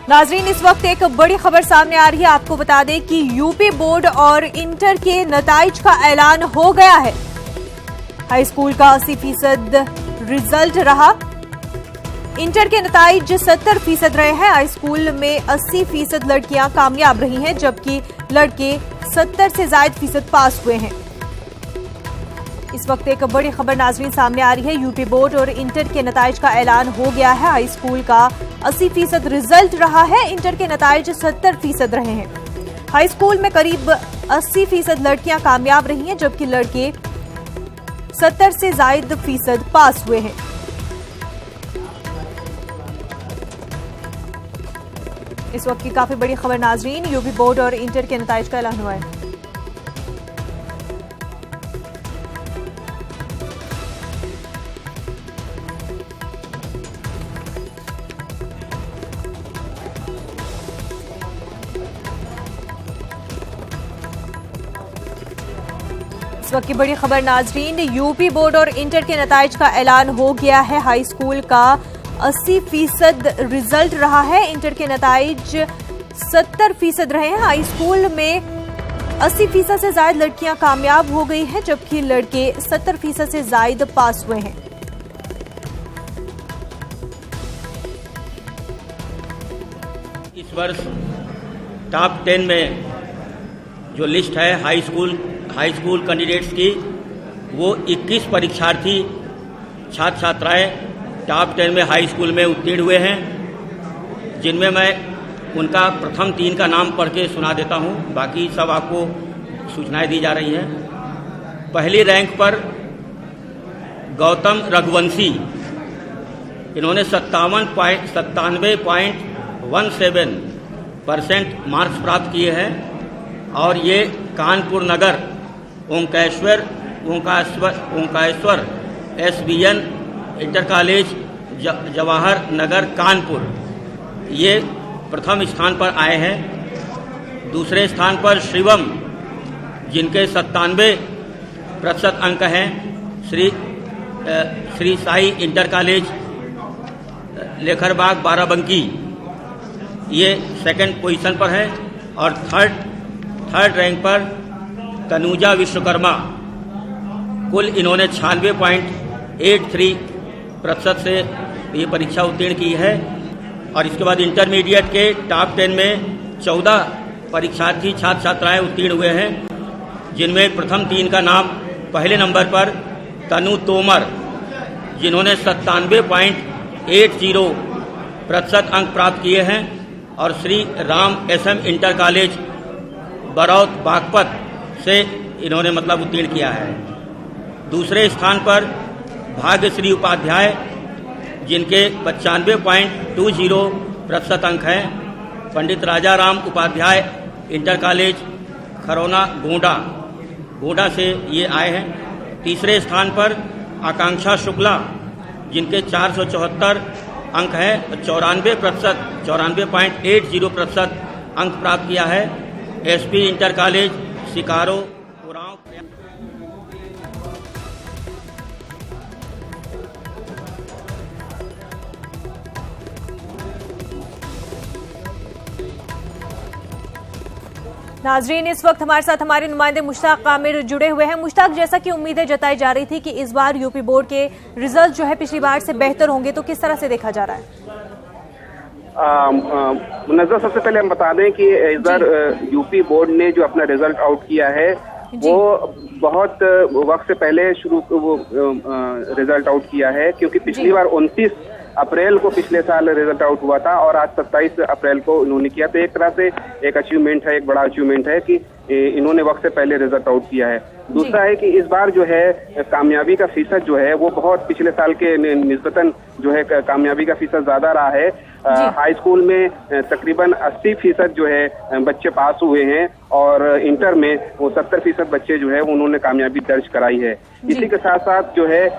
नाजरीन, इस वक्त एक बड़ी खबर सामने आ रही है। आपको बता दें कि यूपी बोर्ड और इंटर के नताइज का ऐलान हो गया है। हाई स्कूल का 80% रिजल्ट रहा। इंटर के नताइज 70% रहे हैं। हाई स्कूल में 80% लड़कियां कामयाब रही हैं, जबकि लड़के 70 से ज्यादा फीसद पास हुए हैं। इस वक्त एक बड़ी खबर नाजरीन सामने आ रही है। यूपी बोर्ड और इंटर के नताइज का ऐलान हो गया है। हाई स्कूल का 80% रिजल्ट रहा है। इंटर के नताइज 70% रहे हैं। हाई स्कूल में करीब 80% लड़कियां कामयाब रही हैं, जबकि लड़के 70 से ज्यादा फीसद पास हुए हैं। इस वक्त की काफी बड़ी खबर नाजरीन, यूपी बोर्ड और इंटर के नताइज का ऐलान हुआ है। इस वक्त की बड़ी खबर नाजरीन, यूपी बोर्ड और इंटर के नताइज का ऐलान हो गया है। हाई स्कूल का 80% रिजल्ट रहा है। इंटर के नताइज 70% रहे हैं। हाई स्कूल में 80% से ज्यादा लड़कियां कामयाब हो गई हैं, जबकि लड़के 70% से ज्यादा पास हुए हैं। इस वर्ष टॉप 10 में जो लिस्ट है हाई स्कूल कैंडिडेट्स की, वो 21 परीक्षार्थी छात्र छात्राएं टॉप 10 में हाई स्कूल में उत्तीर्ण हुए हैं, जिनमें मैं उनका प्रथम 3 का नाम पढ़ के सुना देता हूं। बाकी सब आपको सूचनाएं दी जा रही हैं। पहली रैंक पर गौतम रघुवंशी, इन्होंने 97.17% मार्क्स प्राप्त किए हैं और ये Kanpur Nagar Omkareshwar SBN inter college Jawahar Nagar Kanpur, ये प्रथम स्थान पर आए हैं। दूसरे स्थान पर शिवम, जिनके 97% अंक हैं, श्री साई इंटर कॉलेज लेखरबाग बाराबंकी, ये सेकंड पोजीशन पर है। और थर्ड रैंक पर तनुजा विश्वकर्मा, कुल इन्होंने 96.83% से ये परीक्षा उत्तीर्ण की है। और इसके बाद इंटरमीडिएट के टॉप 10 में 14 परीक्षार्थी छात्र छात्राएं उत्तीर्ण हुए हैं, जिनमें प्रथम 3 का नाम पहले नंबर पर तनु तोमर, जिन्होंने 97.80% अंक प्राप्त किए हैं और Shri Ram SM inter college Baraut Baghpat से इन्होंने उत्तीर्ण किया है। दूसरे स्थान पर भाग्यश्री उपाध्याय, जिनके 95.20% अंक हैं, पंडित राजाराम उपाध्याय इंटर कॉलेज खरौना गोंडा से ये आए हैं। तीसरे स्थान पर आकांक्षा शुक्ला, जिनके 474 अंक हैं, 94.80% अंक प्राप्त किया है। SP inter college Shikaro Oraon. नाजरीन, इस वक्त हमारे साथ हमारे नुमाइंदे मुश्ताक आमिर जुड़े हुए हैं। मुश्ताक, जैसा कि उम्मीदें जताई जा रही थी कि इस बार यूपी बोर्ड के रिजल्ट जो है पिछली बार से बेहतर होंगे, तो किस तरह से देखा जा रहा है? नजर, सबसे पहले हम बता दें कि इस बार यूपी बोर्ड ने जो अपना रिजल्ट आउट किया है, वो बहुत वक्त से पहले रिजल्ट आउट किया है, क्योंकि पिछली बार 29 अप्रैल को पिछले साल रिजल्ट आउट हुआ था और आज 27 अप्रैल को इन्होंने किया। तो एक तरह से एक अचीवमेंट है, एक बड़ा अचीवमेंट है कि इन्होंने वक्त से पहले रिजल्ट आउट किया है। दूसरा है कि इस बार जो है कामयाबी का फीसद जो है वो बहुत पिछले साल के निस्बतन जो है कामयाबी का फीसद ज्यादा रहा है। हाई स्कूल में तकरीबन 80% जो है बच्चे पास हुए हैं और इंटर में वो 70% बच्चे जो है उन्होंने कामयाबी दर्ज कराई है। इसी के साथ साथ जो है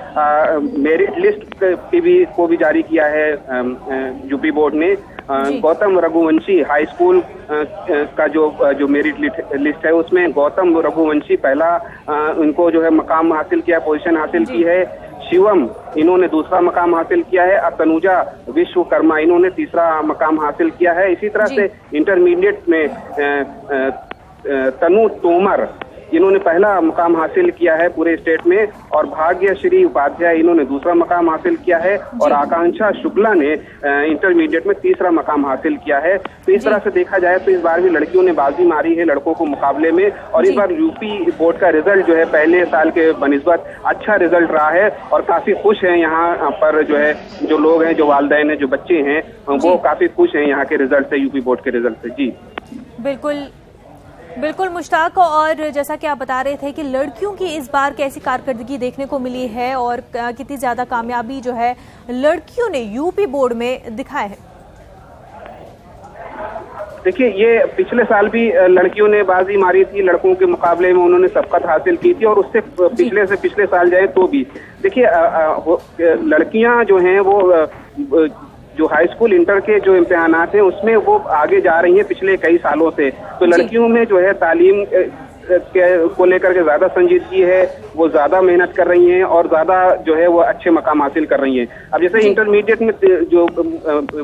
मेरिट लिस्ट को भी जारी किया है यूपी बोर्ड ने। गौतम रघुवंशी हाई स्कूल का जो मेरिट लिस्ट है उसमें गौतम रघुवंशी पहला उनको जो है मकाम हासिल किया, पोजीशन हासिल की है। शिवम इन्होंने दूसरा मकाम हासिल किया है और तनुजा विश्वकर्मा इन्होंने तीसरा मकाम हासिल किया है। इसी तरह से इंटरमीडिएट में तनु तोमर इन्होंने पहला मकाम हासिल किया है पूरे स्टेट में, और भाग्यश्री उपाध्याय इन्होंने दूसरा मकाम हासिल किया है, और आकांक्षा शुक्ला ने इंटरमीडिएट में तीसरा मकाम हासिल किया है। तो इस तरह से देखा जाए तो इस बार भी लड़कियों ने बाजी मारी है लड़कों को मुकाबले में, और इस बार यूपी बोर्ड का रिजल्ट जो है पहले साल के बनिस्बत अच्छा रिजल्ट रहा है, और काफी खुश हैं यहाँ पर जो है जो लोग हैं, जो वालिदैन हैं, जो बच्चे हैं, वो काफी खुश हैं यहाँ के रिजल्ट से, यूपी बोर्ड के रिजल्ट से। जी बिल्कुल मुश्ताक, और जैसा कि आप बता रहे थे कि लड़कियों की इस बार कैसी कारकर्दगी देखने को मिली है और कितनी ज्यादा कामयाबी जो है लड़कियों ने यूपी बोर्ड में दिखाया है। देखिए, ये पिछले साल भी लड़कियों ने बाजी मारी थी, लड़कों के मुकाबले में उन्होंने सबकत हासिल की थी, और उससे पिछले साल जाए तो भी देखिए लड़कियां जो हैं वो जो हाई स्कूल इंटर के जो इम्तिहानात हैं उसमें वो आगे जा रही हैं पिछले कई सालों से। तो लड़कियों में जो है तालीम को लेकर के ज्यादा संजीदगी है, वो ज्यादा मेहनत कर रही हैं और ज्यादा जो है वो अच्छे मकाम हासिल कर रही हैं। अब जैसे इंटरमीडिएट में जो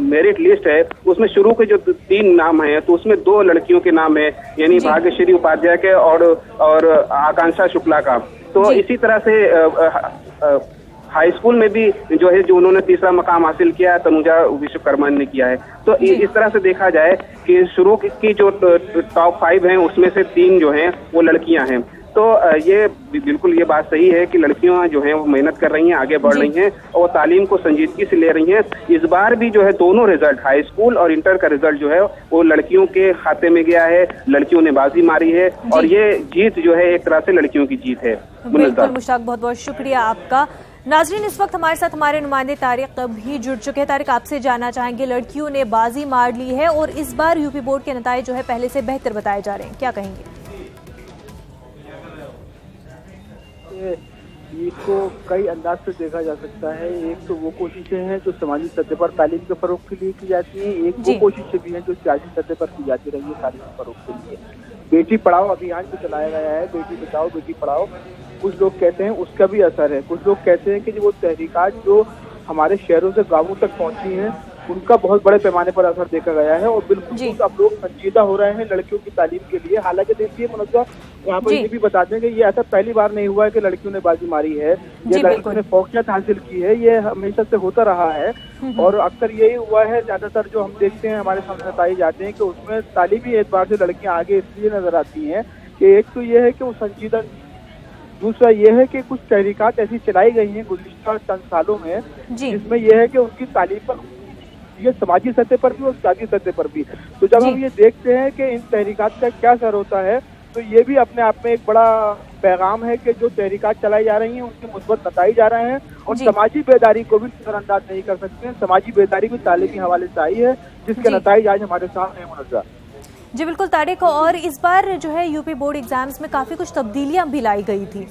मेरिट लिस्ट है उसमें शुरू के जो 3 नाम हैं तो उसमें 2 लड़कियों के नाम है, यानी भाग्यश्री उपाध्याय के और आकांक्षा शुक्ला का। तो इसी तरह से हाई स्कूल में भी जो है जो उन्होंने तीसरा मकाम हासिल किया है तनुजा विश्वकर्मा ने किया है। तो इस तरह से देखा जाए कि शुरू की जो टॉप 5 हैं उसमें से 3 जो हैं वो लड़कियां हैं। तो ये बिल्कुल ये बात सही है कि लड़कियां जो हैं वो मेहनत कर रही हैं, आगे बढ़ रही हैं और तालीम को संजीदगी से ले रही हैं। इस बार भी जो है दोनों रिजल्ट, हाई स्कूल और इंटर का रिजल्ट जो है वो लड़कियों के खाते में गया है, लड़कियों ने बाजी मारी है, और ये जीत जो है एक तरह से लड़कियों की जीत है। बिल्कुल मुश्ताक, बहुत बहुत शुक्रिया आपका। नाजरीन, इस वक्त हमारे साथ हमारे नुमाइंदे तारिक भी जुड़ चुके हैं। तारिक, आपसे जानना चाहेंगे, लड़कियों ने बाजी मार ली है और इस बार यूपी बोर्ड के नतीजे जो है पहले से बेहतर बताए जा रहे हैं, क्या कहेंगे? इसको कई अंदाज से देखा जा सकता है। एक तो वो कोशिशें हैं जो समाजी सतह पर तालीम के फरोग के लिए की जाती हैं, एक वो कोशिशें भी हैं जो सियासी सतह पर की जाती रही है तालीम के फरोग के लिए। बेटी पढ़ाओ अभियान जो चलाया गया है, बेटी बचाओ बेटी पढ़ाओ, कुछ लोग कहते हैं उसका भी असर है। कुछ लोग कहते हैं कि वो तहरीकात जो हमारे शहरों से गांवों तक पहुंची हैं उनका बहुत बड़े पैमाने पर असर देखा गया है, और बिल्कुल अब लोग संजीदा हो रहे हैं लड़कियों की तालीम के लिए। हालांकि देखिए मुनव्वर, यहाँ पर ये भी बता दें कि ये ऐसा पहली बार नहीं हुआ है कि लड़कियों ने बाजी मारी है, ये लड़कियों ने फौकियत हासिल की है, ये हमेशा से होता रहा है। और अक्सर यही हुआ है, ज्यादातर जो हम देखते हैं हमारे सामने बताई जाते हैं कि उसमें तालीमी एतबार से लड़कियां आगे इसलिए नजर आती हैं कि एक तो ये है कि वो संजीदा, दूसरा ये है कि कुछ तहरीकात ऐसी चलाई गई हैं गुज़िश्ता चंद सालों में जिसमें यह है कि उनकी तालीम पर, ये समाजी सतह पर भी और सियासी सतह पर भी। तो जब हम ये देखते हैं कि इन तहरीकात का क्या असर होता है, तो ये भी अपने आप में एक बड़ा पैगाम है कि जो तहरीकात चलाई जा रही हैं उनके मुस्बत नताइज आ रहे हैं, और समाजी बेदारी को भी नजरअंदाज नहीं कर सकते हैं। समाजी बेदारी भी तालीमी हवाले से आई है जिसके नताइज आज हमारे सामने मुनव्वर। जी बिल्कुल तारिक, और इस बार जो है यूपी बोर्ड एग्जाम्स में काफी कुछ तब्दीलियां भी लाई गई थी।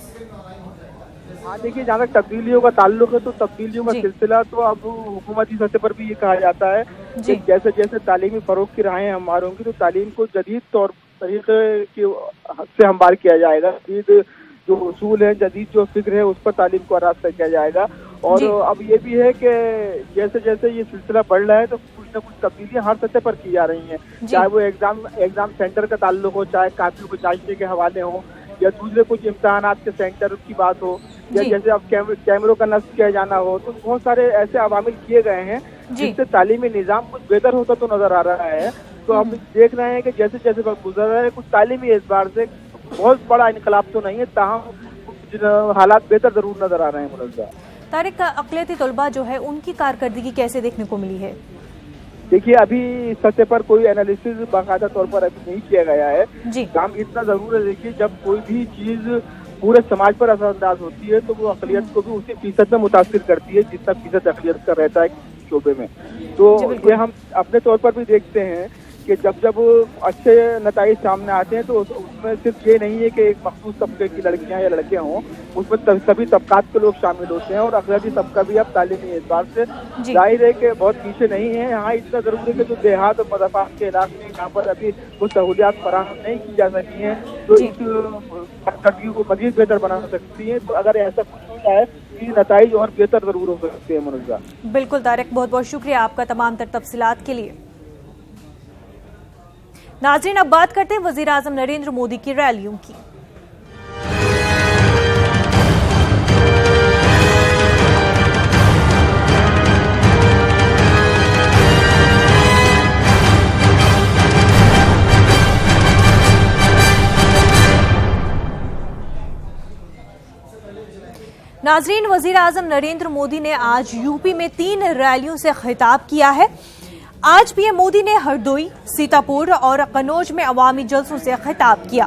हाँ देखिए, जहाँ तक तब्दीलियों का ताल्लुक है तो तब्दीलियों का सिलसिला तो अब हुकूमती सतह पर भी ये कहा जाता है कि जैसे जैसे तालीमी फरोग की राहें हमवार होंगी तो तालीम को जदीद तौर तरीके से हमवार किया जाएगा, जदीद जो उसूल है, जदीद जो फिक्र है उस पर तालीम को आरास्ता किया जाएगा। और अब ये भी है कि जैसे जैसे ये सिलसिला बढ़ रहा है तो कुछ न कुछ तब्दीलियां हर सतह पर की जा रही हैं, चाहे वो एग्जाम सेंटर का ताल्लुक हो, चाहे काफियों को जांचने के हवाले हो, या दूसरे कुछ इम्तहानात के सेंटर की बात हो, या जैसे अब कैमरों का नस्ब किया जाना हो। तो बहुत सारे ऐसे अवामिल किए गए हैं जिससे तालीमी निज़ाम कुछ बेहतर होता तो नजर आ रहा है। तो हम देख रहे हैं कि जैसे जैसे वक्त गुजर रहा है कुछ तालीमी एतबार से बहुत बड़ा इनकलाब तो नहीं है, ताहम हालात बेहतर जरूर नजर आ रहे हैं। मुनव्वर तारिक, अक़लियती तलबा जो है उनकी कारकर्दगी कैसे देखने को मिली है? देखिए, अभी सतह पर कोई एनालिसिस बाकायदा तौर पर अभी नहीं किया गया है। काम इतना जरूर है, देखिए जब कोई भी चीज पूरे समाज पर असरअंदाज होती है तो वो अक़लियत को भी उसी फीसद में मुतासिर करती है जितना फीसद अक़लियत का रहता है शोबे में। तो ये हम अपने तौर पर भी देखते हैं कि कि जब जब अच्छे नतीजे सामने आते हैं तो उसमें सिर्फ ये नहीं है कि एक मखसूस तबके की लड़कियां या लड़के हों, उसमें सभी तबकात के लोग शामिल होते हैं और अखिलती तबका भी अब तालीमी एतबार से जाहिर है कि बहुत पीछे नहीं है। यहाँ इतना जरूरी है कि जो देहात और मज़ाफ़ात के इलाके में जहाँ पर अभी वो सहूलियात फराहम नहीं की जा सकती हैं तो इस कंट्री को मज़ीद बेहतर बना सकती है। तो अगर ऐसा कुछ हो जाए नताइज और बेहतर जरूर हो सकते हैं। मनोजा, बिल्कुल तारिक, बहुत बहुत शुक्रिया आपका तमाम तर तफसीलात के लिए। नाज़रीन, अब बात करते हैं वज़ीर आज़म नरेंद्र मोदी की रैलियों की। नाज़रीन, वज़ीर आज़म नरेंद्र मोदी ने आज यूपी में 3 रैलियों से खिताब किया है। आज पीएम मोदी ने हरदोई, सीतापुर और कन्नौज में अवामी जलसों से खिताब किया।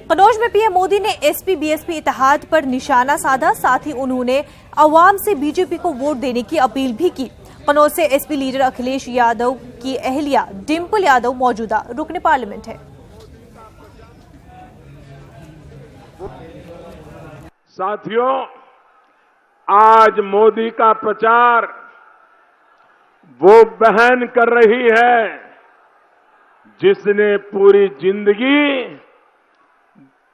कन्नौज में पीएम मोदी ने एसपी बीएसपी इत्तेहाद पर निशाना साधा, साथ ही उन्होंने अवाम से बीजेपी को वोट देने की अपील भी की। कन्नौज से एसपी लीडर अखिलेश यादव की अहलिया डिम्पल यादव मौजूदा रुकन पार्लियामेंट है। साथियों, आज मोदी का प्रचार वो बहन कर रही है जिसने पूरी जिंदगी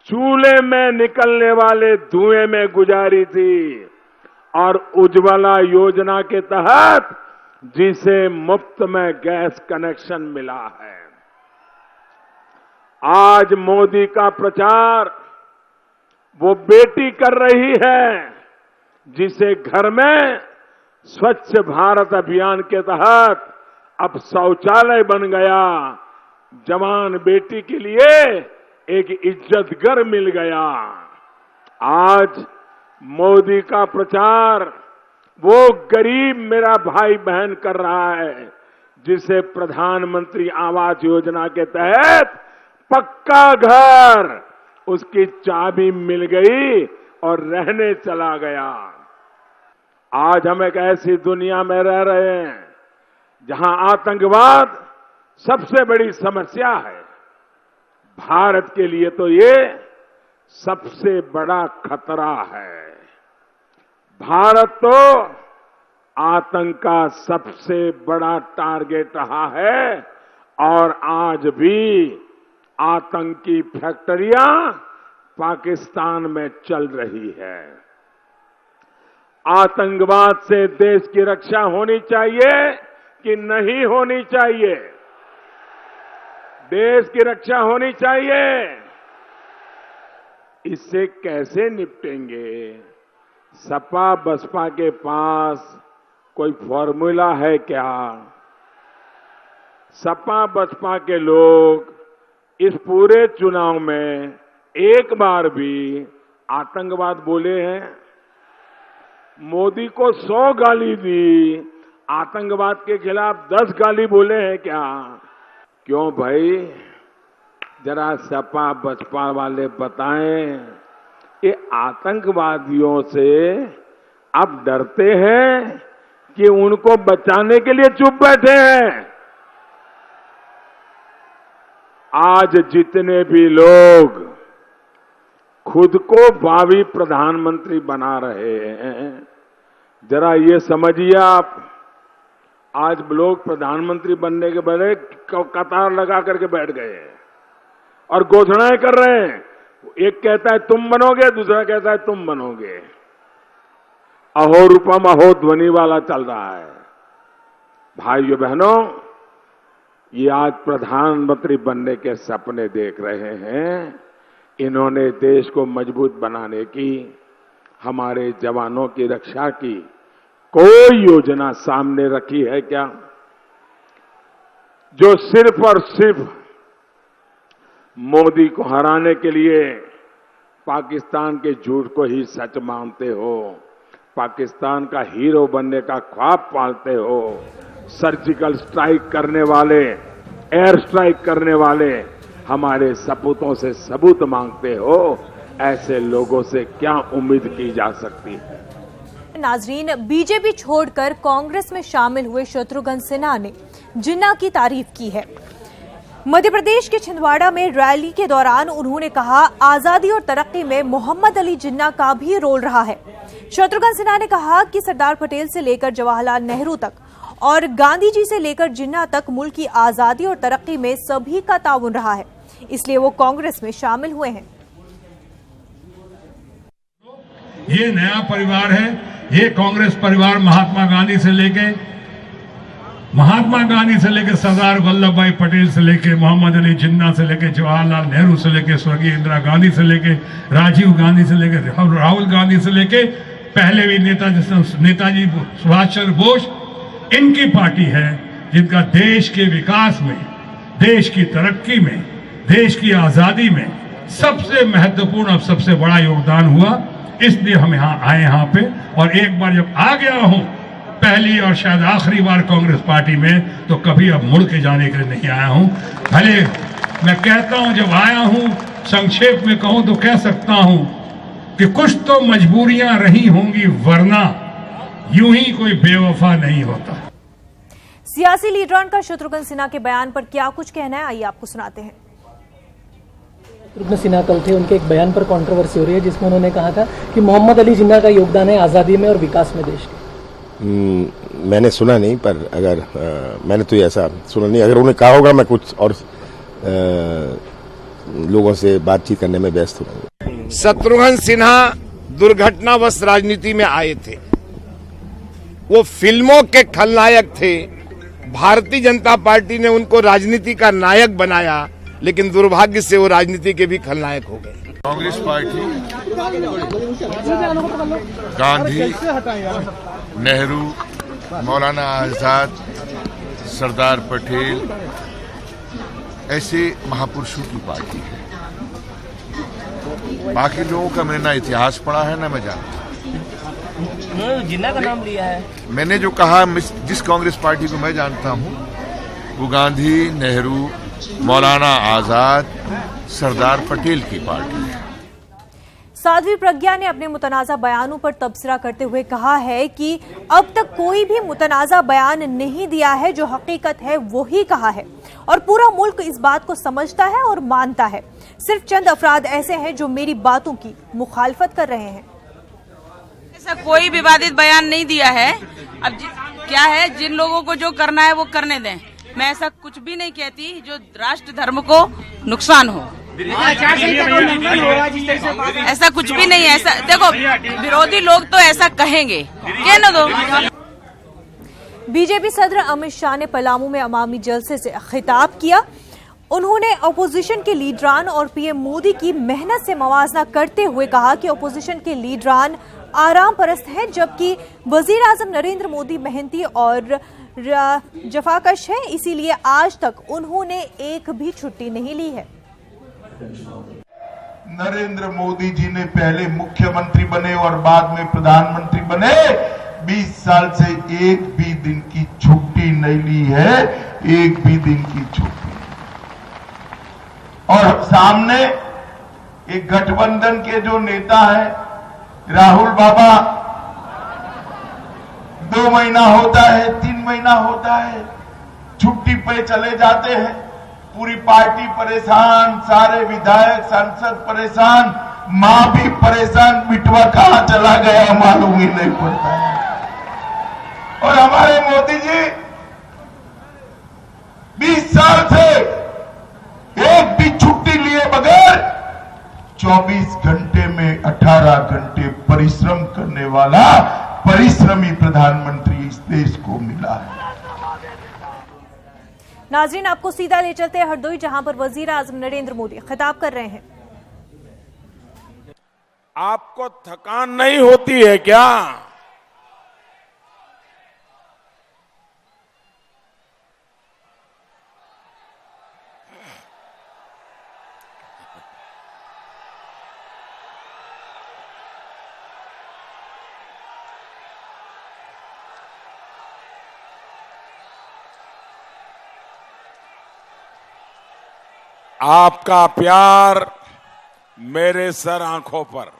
चूल्हे में निकलने वाले धुएं में गुजारी थी और उज्ज्वला योजना के तहत जिसे मुफ्त में गैस कनेक्शन मिला है। आज मोदी का प्रचार वो बेटी कर रही है जिसे घर में स्वच्छ भारत अभियान के तहत अब शौचालय बन गया, जवान बेटी के लिए एक इज्जत घर मिल गया। आज मोदी का प्रचार वो गरीब मेरा भाई बहन कर रहा है जिसे प्रधानमंत्री आवास योजना के तहत पक्का घर, उसकी चाबी मिल गई और रहने चला गया। आज हम एक ऐसी दुनिया में रह रहे हैं जहां आतंकवाद सबसे बड़ी समस्या है। भारत के लिए तो ये सबसे बड़ा खतरा है। भारत तो आतंक का सबसे बड़ा टारगेट रहा है और आज भी आतंकी फैक्ट्रियां पाकिस्तान में चल रही है। आतंकवाद से देश की रक्षा होनी चाहिए कि नहीं होनी चाहिए? देश की रक्षा होनी चाहिए। इससे कैसे निपटेंगे? सपा बसपा के पास कोई फॉर्मूला है क्या? सपा बसपा के लोग इस पूरे चुनाव में एक बार भी आतंकवाद बोले हैं? मोदी को 100 गाली दी, आतंकवाद के खिलाफ 10 गाली बोले हैं क्या? क्यों भाई, जरा सपा बसपा वाले बताएं, ये आतंकवादियों से आप डरते हैं कि उनको बचाने के लिए चुप बैठे हैं? आज जितने भी लोग खुद को भावी प्रधानमंत्री बना रहे हैं, जरा ये समझिए आप, आज लोग प्रधानमंत्री बनने के बड़े कतार लगा करके बैठ गए हैं और घोषणाएं कर रहे हैं। एक कहता है तुम बनोगे, दूसरा कहता है तुम बनोगे। अहो रूपम अहो ध्वनि वाला चल रहा है। भाइयों बहनों, ये आज प्रधानमंत्री बनने के सपने देख रहे हैं। इन्होंने देश को मजबूत बनाने की, हमारे जवानों की रक्षा की कोई योजना सामने रखी है क्या? जो सिर्फ और सिर्फ मोदी को हराने के लिए पाकिस्तान के झूठ को ही सच मानते हो, पाकिस्तान का हीरो बनने का ख्वाब पालते हो, सर्जिकल स्ट्राइक करने वाले, एयर स्ट्राइक करने वाले हमारे सपूतों से सबूत मांगते हो, ऐसे लोगों से क्या उम्मीद की जा सकती है? नाजरीन, बीजेपी छोड़कर कांग्रेस में शामिल हुए शत्रुघ्न सिन्हा ने जिन्ना की तारीफ की है। मध्य प्रदेश के छिंदवाड़ा में रैली के दौरान उन्होंने कहा, आजादी और तरक्की में मोहम्मद अली जिन्ना का भी रोल रहा है। शत्रुघ्न सिन्हा ने कहा कि सरदार पटेल से लेकर जवाहरलाल नेहरू तक और गांधी जी से लेकर जिन्ना तक मुल्क की आजादी और तरक्की में सभी का ताउन रहा है, इसलिए वो कांग्रेस में शामिल हुए हैं। ये नया परिवार है, ये कांग्रेस परिवार महात्मा गांधी से लेके सरदार वल्लभ भाई पटेल से लेके मोहम्मद अली जिन्ना से लेके जवाहरलाल नेहरू से लेके स्वर्गीय इंदिरा गांधी से लेके राजीव गांधी से लेके राहुल गांधी से लेके पहले भी नेताजी सुभाष चंद्र बोस, इनकी पार्टी है जिनका देश के विकास में, देश की तरक्की में, देश की आजादी में सबसे महत्वपूर्ण और सबसे बड़ा योगदान हुआ। इसलिए हम यहाँ आए यहाँ पे, और एक बार जब आ गया हूँ पहली और शायद आखिरी बार कांग्रेस पार्टी में, तो कभी अब मुड़ के जाने के लिए नहीं आया हूँ। भले मैं कहता हूँ जब आया हूँ, संक्षेप में कहूँ तो कह सकता हूँ कि कुछ तो मजबूरियां रही होंगी, वरना यूं ही कोई बेवफा नहीं होता। सियासी लीडरान का शत्रुघ्न सिन्हा के बयान पर क्या कुछ कहना है, आइए आपको सुनाते हैं। शत्रुघ्न सिन्हा कल थे, उनके एक बयान पर कंट्रोवर्सी हो रही है जिसमें उन्होंने कहा था कि मोहम्मद अली जिन्ना का योगदान है आज़ादी में और विकास में देश के। मैंने सुना नहीं, पर अगर मैंने तो ऐसा सुना नहीं। अगर उन्होंने कहा होगा, मैं कुछ और लोगों से बातचीत करने में व्यस्त हूँ। शत्रुघ्न सिन्हा दुर्घटनावश राजनीति में आए थे, वो फिल्मों के खलनायक थे। भारतीय जनता पार्टी ने उनको राजनीति का नायक बनाया, लेकिन दुर्भाग्य से वो राजनीति के भी खलनायक हो गए। कांग्रेस पार्टी गांधी, नेहरू, मौलाना आजाद, सरदार पटेल ऐसे महापुरुषों की पार्टी है। बाकी लोगों का मैंने ना इतिहास पढ़ा है ना मैं जानता हूँ। जिन्ना का नाम लिया है। मैंने जो कहा, जिस कांग्रेस पार्टी को मैं जानता हूँ वो गांधी, नेहरू, मौलाना आजाद, सरदार पटेल की पार्टी है। साध्वी प्रज्ञा ने अपने मुतनाज़ा बयानों पर तबसरा करते हुए कहा है कि अब तक कोई भी मुतनाज़ा बयान नहीं दिया है, जो हकीकत है वो ही कहा है और पूरा मुल्क इस बात को समझता है और मानता है। सिर्फ चंद अफराद ऐसे हैं जो मेरी बातों की मुखालफत कर रहे हैं। ऐसा कोई विवादित बयान नहीं दिया है। अब क्या है, जिन लोगों को जो करना है वो करने दें। मैं ऐसा कुछ भी नहीं कहती जो राष्ट्र धर्म को नुकसान हो। ऐसा कुछ भी नहीं है। ऐसा देखो, विरोधी लोग तो ऐसा कहेंगे, कहने दो। बीजेपी सदर अमित शाह ने पलामू में अवामी जलसे से खिताब किया। उन्होंने अपोजिशन के लीडरान और पीएम मोदी की मेहनत से मवाजना करते हुए कहा कि अपोजिशन के लीडरान आराम परस्त हैं, जबकि वजीर आजम नरेंद्र मोदी मेहनती और जफाकश हैं, इसीलिए आज तक उन्होंने एक भी छुट्टी नहीं ली है। नरेंद्र मोदी जी ने पहले मुख्यमंत्री बने और बाद में प्रधानमंत्री बने, 20 साल से एक भी दिन की छुट्टी नहीं ली है, एक भी दिन की छुट्टी। और सामने एक गठबंधन के जो नेता है राहुल बाबा, 2 महीना होता है, 3 महीना होता है, छुट्टी पे चले जाते हैं। पूरी पार्टी परेशान, सारे विधायक सांसद परेशान, मां भी परेशान, बिटवा कहां चला गया मालूम ही नहीं पड़ता है। और हमारे मोदी जी 20 साल से एक भी छुट्टी लिए बगैर 24 घंटे में 18 घंटे परिश्रम करने वाला परिश्रमी प्रधानमंत्री इस देश को मिला है। नाजरीन, आपको सीधा ले चलते हैं हरदोई, जहां पर वजीर आजम नरेंद्र मोदी खिताब कर रहे हैं। आपको थकान नहीं होती है क्या? आपका प्यार मेरे सर आंखों पर।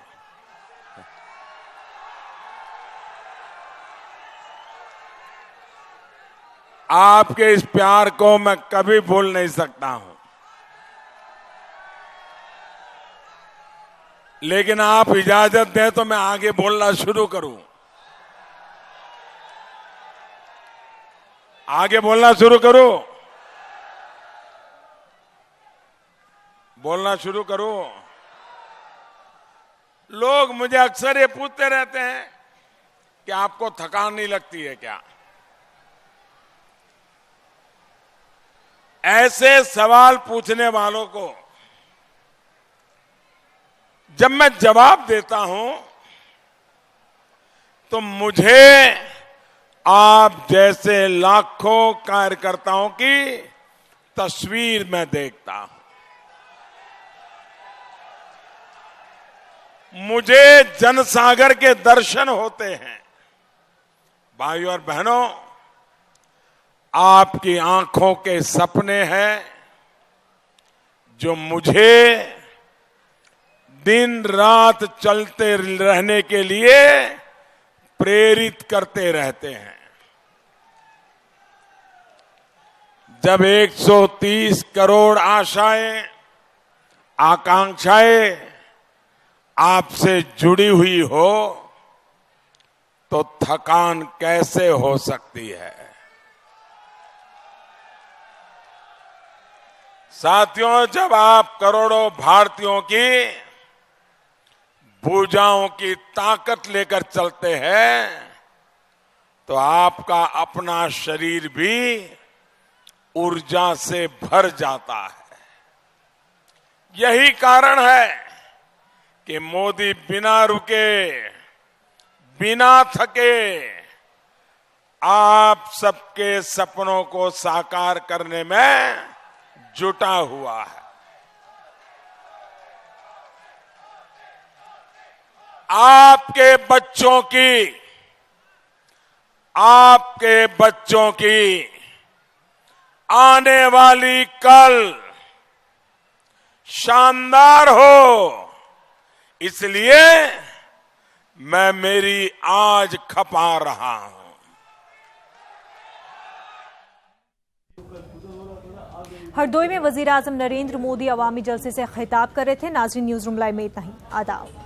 आपके इस प्यार को मैं कभी भूल नहीं सकता हूं। लेकिन आप इजाजत दें तो मैं आगे बोलना शुरू करूं। आगे बोलना शुरू करूं? बोलना शुरू करूं? लोग मुझे अक्सर ये पूछते रहते हैं कि आपको थकान नहीं लगती है क्या? ऐसे सवाल पूछने वालों को जब मैं जवाब देता हूं तो मुझे आप जैसे लाखों कार्यकर्ताओं की तस्वीर में देखता हूं। मुझे जनसागर के दर्शन होते हैं। भाइयों और बहनों, आपकी आंखों के सपने हैं जो मुझे दिन रात चलते रहने के लिए प्रेरित करते रहते हैं। जब 130 करोड़ आशाएं, आकांक्षाएं आपसे जुड़ी हुई हो तो थकान कैसे हो सकती है? साथियों, जब आप करोड़ों भारतीयों की भुजाओं की ताकत लेकर चलते हैं तो आपका अपना शरीर भी ऊर्जा से भर जाता है। यही कारण है कि मोदी बिना रुके, बिना थके आप सबके सपनों को साकार करने में जुटा हुआ है। आपके बच्चों की आने वाली कल शानदार हो, इसलिए मैं मेरी आज खपा रहा हूं। हरदोई में वजीर आजम नरेंद्र मोदी अवामी जलसे से खिताब कर रहे थे। नाज़रीन, न्यूज़ रूम लाइव में इतना ही। आदाब।